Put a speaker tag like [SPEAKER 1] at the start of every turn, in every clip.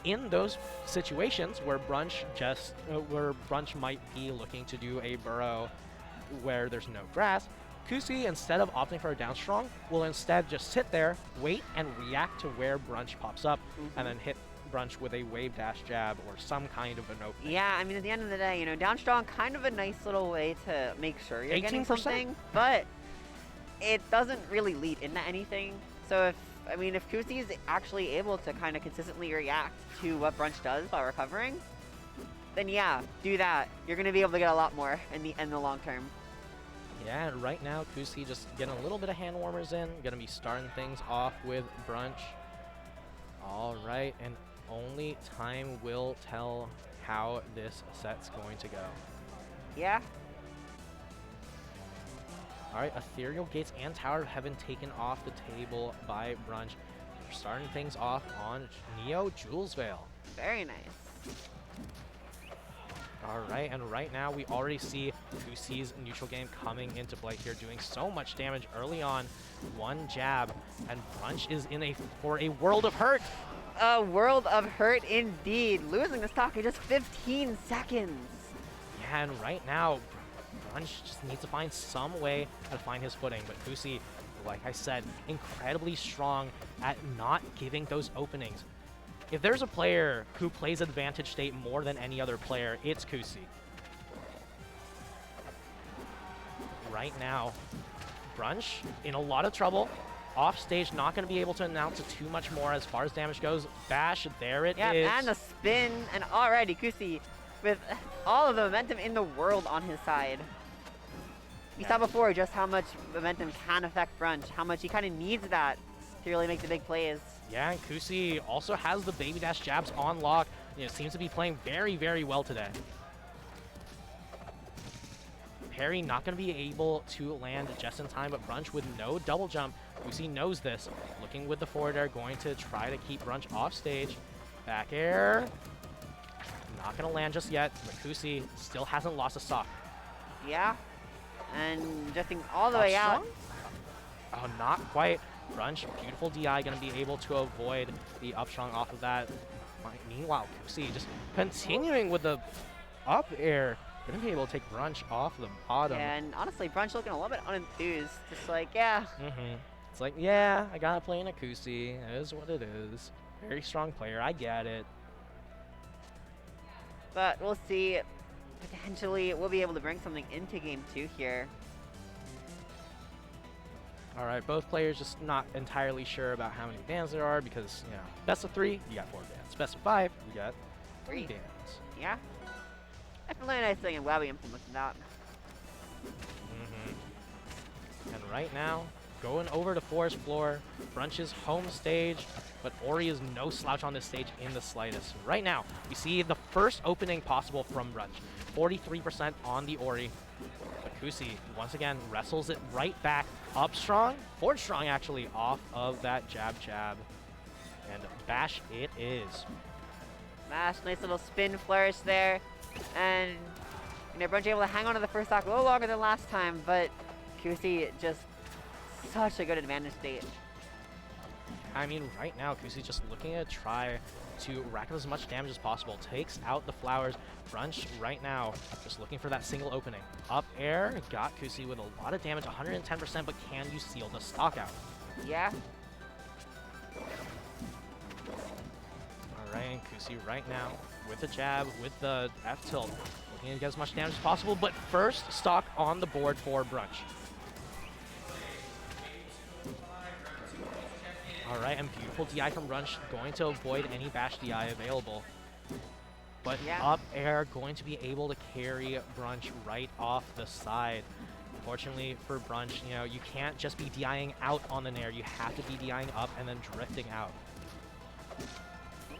[SPEAKER 1] in those situations where Brunch might be looking to do a burrow where there's no grass, Kusi, instead of opting for a down strong, will instead just sit there, wait, and react to where Brunch pops up, and then hit Brunch with a wave dash jab or some kind of an opening.
[SPEAKER 2] Yeah, I mean, at the end of the day, you know, down strong, kind of a nice little way to make sure you're getting
[SPEAKER 1] 18%.
[SPEAKER 2] something, but it doesn't really lead into anything. So if Kusi is actually able to kind of consistently react to what Brunch does while recovering, then yeah, do that. You're going to be able to get a lot more in the long term.
[SPEAKER 1] Yeah, and right now, Kusi just getting a little bit of hand warmers in. Going to be starting things off with Brunch. All right, and only time will tell how this set's going to go.
[SPEAKER 2] Yeah.
[SPEAKER 1] All right, Ethereal Gates and Tower of Heaven taken off the table by Brunch. We're starting things off on Neo Jules Veil.
[SPEAKER 2] Very nice.
[SPEAKER 1] All right, and right now we already see Kusi's neutral game coming into play here, doing so much damage early on. One jab, and Brunch is in for a world of hurt.
[SPEAKER 2] A world of hurt indeed. Losing the stock in just 15 seconds.
[SPEAKER 1] Yeah, and right now, Brunch just needs to find some way to find his footing, but Kusi, like I said, incredibly strong at not giving those openings. If there's a player who plays advantage state more than any other player, it's Kusi. Right now, Brunch in a lot of trouble. Off stage, not going to be able to announce too much more as far as damage goes. Bash, there it is.
[SPEAKER 2] Yeah, and the spin, and already Kusi with all of the momentum in the world on his side. We saw before just how much momentum can affect Brunch, how much he kind of needs that to really make the big plays.
[SPEAKER 1] Yeah, and Kusi also has the baby dash jabs on lock. You know, seems to be playing very, very well today. Parry not going to be able to land just in time, but Brunch with no double jump. Kusi knows this. Looking with the forward air, going to try to keep Brunch off stage. Back air. Not going to land just yet, but Kusi still hasn't lost a stock.
[SPEAKER 2] Yeah, and drifting all the way out.
[SPEAKER 1] Oh, not quite. Brunch, beautiful DI, going to be able to avoid the up strong off of that. Meanwhile, Kusi just continuing with the up air. Going to be able to take Brunch off the bottom.
[SPEAKER 2] Yeah, and honestly, Brunch looking a little bit unenthused. Just like, yeah.
[SPEAKER 1] It's like, yeah, I got to play in a Kusi. It is what it is. Very strong player. I get it.
[SPEAKER 2] But we'll see. Potentially, we'll be able to bring something into game 2 here.
[SPEAKER 1] All right, both players just not entirely sure about how many bans there are because, you know, best of 3, you got 4 bans. Best of 5, you got 3 bans.
[SPEAKER 2] Yeah. Definitely a nice thing. I'm glad we implemented that.
[SPEAKER 1] And right now, going over to Forest Floor, Brunch's home stage, but Ori is no slouch on this stage in the slightest. Right now, we see the first opening possible from Brunch. 43% on the Ori. But Kusi, once again, wrestles it right back up strong, forward strong actually, off of that jab. And bash it is.
[SPEAKER 2] Bash, nice little spin flourish there. And, you know, Brunch able to hang on to the first stock a little longer than last time, but Kusi just such a good advantage state.
[SPEAKER 1] I mean, right now, Kusi's just looking to try to rack up as much damage as possible. Takes out the flowers. Brunch right now just looking for that single opening. Up air, got Kusi with a lot of damage, 110%, but can you seal the stock out?
[SPEAKER 2] Yeah.
[SPEAKER 1] All right, and Kusi right now with the jab, with the F tilt, looking to get as much damage as possible, but first stock on the board for Brunch. All right, and beautiful DI from Brunch, going to avoid any bash DI available. But up air going to be able to carry Brunch right off the side. Unfortunately for Brunch, you know, you can't just be DIing out on the nair. You have to be DIing up and then drifting out. Yeah,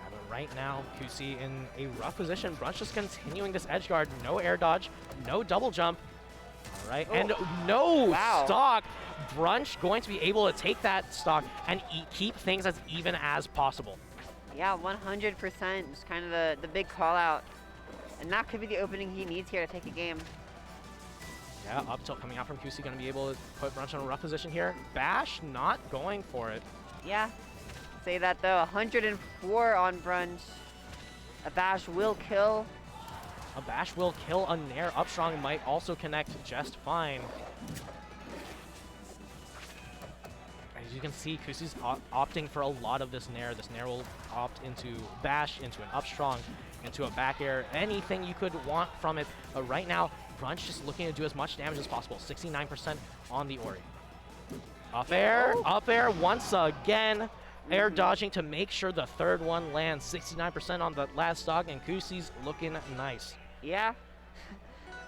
[SPEAKER 1] but right now, Kusi in a rough position. Brunch just continuing this edge guard. No air dodge, no double jump. All right, and no stock. Brunch going to be able to take that stock and keep things as even as possible.
[SPEAKER 2] Yeah, 100%. Just kind of the big call out. And that could be the opening he needs here to take a game.
[SPEAKER 1] Yeah, up tilt coming out from Kusi, going to be able to put Brunch in a rough position here. Bash not going for it.
[SPEAKER 2] Yeah. Say that though, 104 on Brunch. A bash will kill.
[SPEAKER 1] A bash will kill. A nair up strong might also connect just fine. As you can see, Kusi's opting for a lot of this nair. This nair will opt into bash, into an up strong, into a back air, anything you could want from it. But right now, Brunch just looking to do as much damage as possible. 69% on the Ori. Up air once again. Air dodging to make sure the third one lands. 69% on the last stock, and Kusi's looking nice.
[SPEAKER 2] Yeah.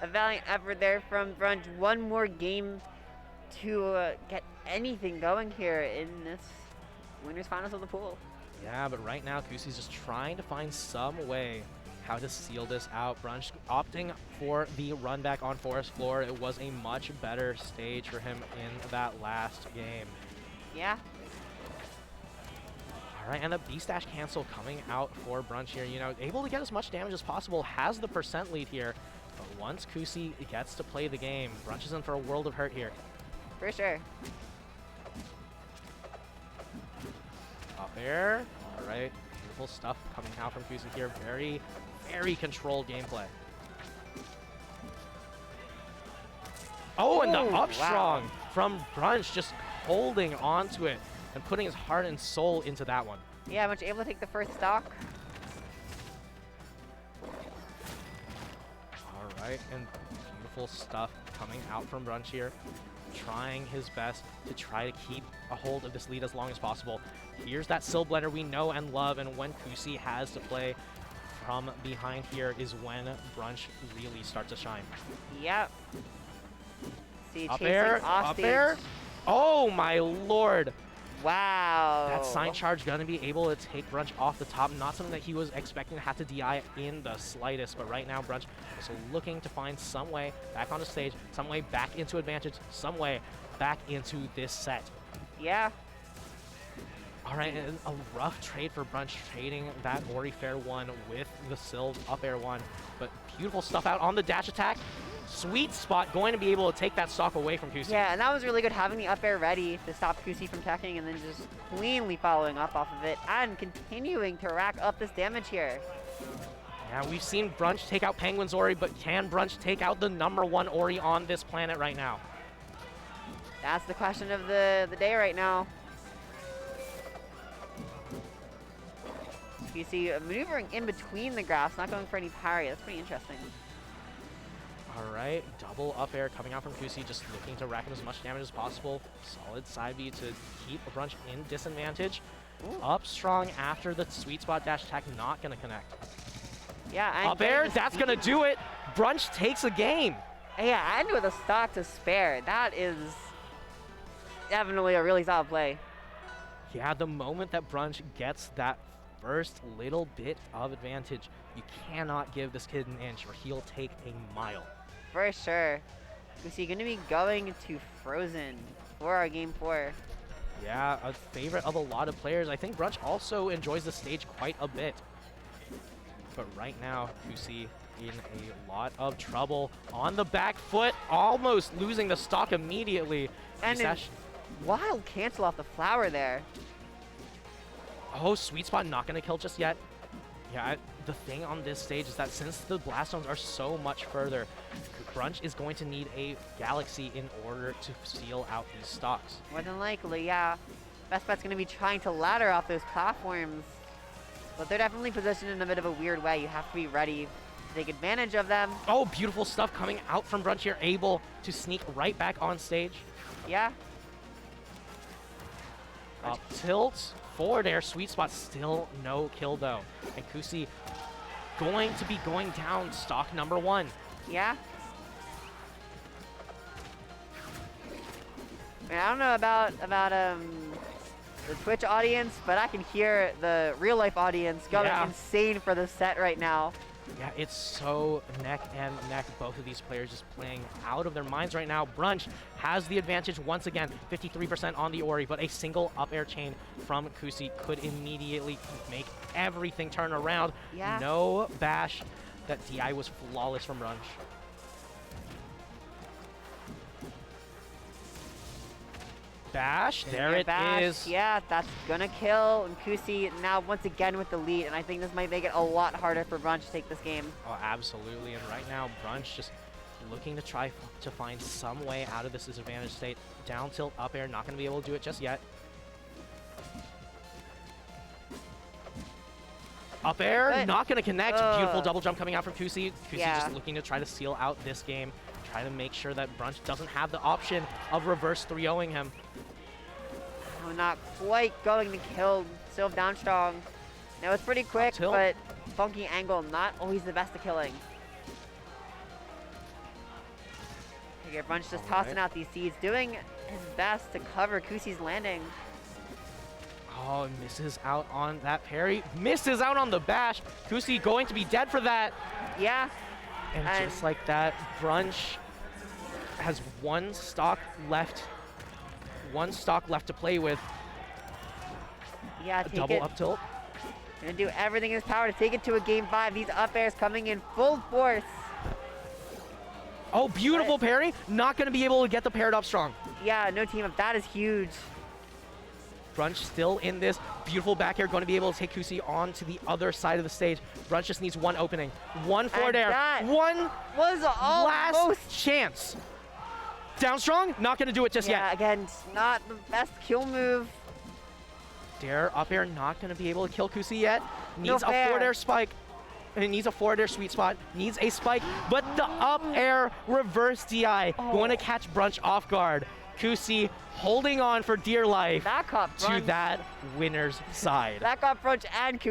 [SPEAKER 2] A valiant effort there from Brunch. One more game to get anything going here in this winners finals of the pool.
[SPEAKER 1] Yeah, but right now, Kusi's just trying to find some way how to seal this out. Brunch opting for the run back on forest floor. It was a much better stage for him in that last game.
[SPEAKER 2] Yeah.
[SPEAKER 1] All right, and the Beast Dash cancel coming out for Brunch here. You know, able to get as much damage as possible, has the percent lead here. But once Kusi gets to play the game, Brunch is in for a world of hurt here.
[SPEAKER 2] For sure.
[SPEAKER 1] Up air. All right, beautiful stuff coming out from Kusi here. Very, very controlled gameplay. Oh, and the up strong from Brunch, just holding on to it and putting his heart and soul into that one.
[SPEAKER 2] Yeah, much able to take the first stock.
[SPEAKER 1] All right, and beautiful stuff coming out from Brunch here. Trying his best to try to keep a hold of this lead as long as possible. Here's that Syl blender we know and love, and when Kusi has to play from behind here is when Brunch really starts to shine.
[SPEAKER 2] Yep. See,
[SPEAKER 1] up air. Oh my lord.
[SPEAKER 2] Wow.
[SPEAKER 1] That sign charge gonna be able to take Brunch off the top. Not something that he was expecting to have to DI in the slightest, but right now Brunch is looking to find some way back on the stage, some way back into advantage, some way back into this set.
[SPEAKER 2] Yeah.
[SPEAKER 1] All right, and a rough trade for Brunch, trading that Ori Fair 1 with the Syl up air 1, but beautiful stuff out on the dash attack. Sweet spot, going to be able to take that stock away from Kusi.
[SPEAKER 2] Yeah, and that was really good, having the up air ready to stop Kusi from teching and then just cleanly following up off of it and continuing to rack up this damage here.
[SPEAKER 1] Yeah, we've seen Brunch take out Penguin's Ori, but can Brunch take out the #1 Ori on this planet right now?
[SPEAKER 2] That's the question of the day right now. You see maneuvering in between the graphs, not going for any parry. That's pretty interesting.
[SPEAKER 1] All right, double up air coming out from Kusi, just looking to rack up as much damage as possible. Solid side B to keep Brunch in disadvantage.
[SPEAKER 2] Ooh.
[SPEAKER 1] Up strong after the sweet spot dash attack, not gonna connect.
[SPEAKER 2] Yeah, and
[SPEAKER 1] up air, that's gonna do it. Brunch takes a game.
[SPEAKER 2] Yeah, and with a stock to spare. That is definitely a really solid play.
[SPEAKER 1] Yeah, the moment that Brunch gets that first little bit of advantage, you cannot give this kid an inch or he'll take a mile.
[SPEAKER 2] For sure. Is he going to be going to Frozen for our game 4?
[SPEAKER 1] Yeah, a favorite of a lot of players. I think Brunch also enjoys the stage quite a bit. But right now, Kusi in a lot of trouble. On the back foot, almost losing the stock immediately.
[SPEAKER 2] And wild cancel off the flower there.
[SPEAKER 1] Oh, sweet spot not going to kill just yet. Yeah, the thing on this stage is that since the blast zones are so much further, Brunch is going to need a Galaxy in order to seal out these stocks.
[SPEAKER 2] More than likely, yeah. Best Bet's going to be trying to ladder off those platforms. But they're definitely positioned in a bit of a weird way. You have to be ready to take advantage of them.
[SPEAKER 1] Oh, beautiful stuff coming out from Brunch here, able to sneak right back on stage.
[SPEAKER 2] Yeah.
[SPEAKER 1] Up tilt, forward air, sweet spot, still no kill though. And Kusi going to be going down stock #1.
[SPEAKER 2] Yeah. I don't know about the Twitch audience, but I can hear the real life audience going insane for this set right now.
[SPEAKER 1] Yeah, it's so neck and neck. Both of these players just playing out of their minds right now. Brunch has the advantage once again, 53% on the Ori, but a single up air chain from Kusi could immediately make everything turn around.
[SPEAKER 2] Yeah.
[SPEAKER 1] No bash. That DI was flawless from Brunch. bash. There it
[SPEAKER 2] bash.
[SPEAKER 1] is.
[SPEAKER 2] Yeah, that's gonna kill. And Kusi now once again with the lead, and I think this might make it a lot harder for Brunch to take this game.
[SPEAKER 1] Oh, absolutely. And right now, Brunch just looking to try to find some way out of this disadvantage state. Down tilt, up air, not going to be able to do it just yet. Up air,
[SPEAKER 2] But,
[SPEAKER 1] not going to connect. Beautiful double jump coming out from Kusi. Kusi
[SPEAKER 2] Yeah.
[SPEAKER 1] just looking to try to seal out this game. Try to make sure that Brunch doesn't have the option of reverse 3-0ing him.
[SPEAKER 2] Oh, not quite going to kill Sylv down strong. Now it's pretty quick,
[SPEAKER 1] tilt.
[SPEAKER 2] but funky angle, not always the best at killing. Okay, Brunch just tossing out these seeds, doing his best to cover Kusi's landing.
[SPEAKER 1] Oh, misses out on that parry. Misses out on the bash. Kusi going to be dead for that.
[SPEAKER 2] Yeah.
[SPEAKER 1] And just like that, Brunch has one stock left to play with.
[SPEAKER 2] Yeah,
[SPEAKER 1] A
[SPEAKER 2] take
[SPEAKER 1] double
[SPEAKER 2] it.
[SPEAKER 1] up tilt.
[SPEAKER 2] Gonna do everything in his power to take it to a game 5. These up airs coming in full force.
[SPEAKER 1] Oh, beautiful parry. Not going to be able to get the paired up strong.
[SPEAKER 2] Yeah, no team up. That is huge.
[SPEAKER 1] Brunch still in this. Beautiful back air, going to be able to take Kusi on to the other side of the stage. Brunch just needs one opening. One forward air.
[SPEAKER 2] that
[SPEAKER 1] One
[SPEAKER 2] was
[SPEAKER 1] last
[SPEAKER 2] almost.
[SPEAKER 1] chance. Down strong, not going to do it just
[SPEAKER 2] Yeah,
[SPEAKER 1] yet.
[SPEAKER 2] again, not the best kill move.
[SPEAKER 1] Dare up air, not going to be able to kill Kusi yet. Needs a
[SPEAKER 2] fair.
[SPEAKER 1] forward air spike. It needs a forward air sweet spot. Needs a spike, but the up air reverse DI going to catch Brunch off guard. Kusi holding on for dear life
[SPEAKER 2] That caught Brunch.
[SPEAKER 1] to that winner's side.
[SPEAKER 2] That got Brunch and Kusi.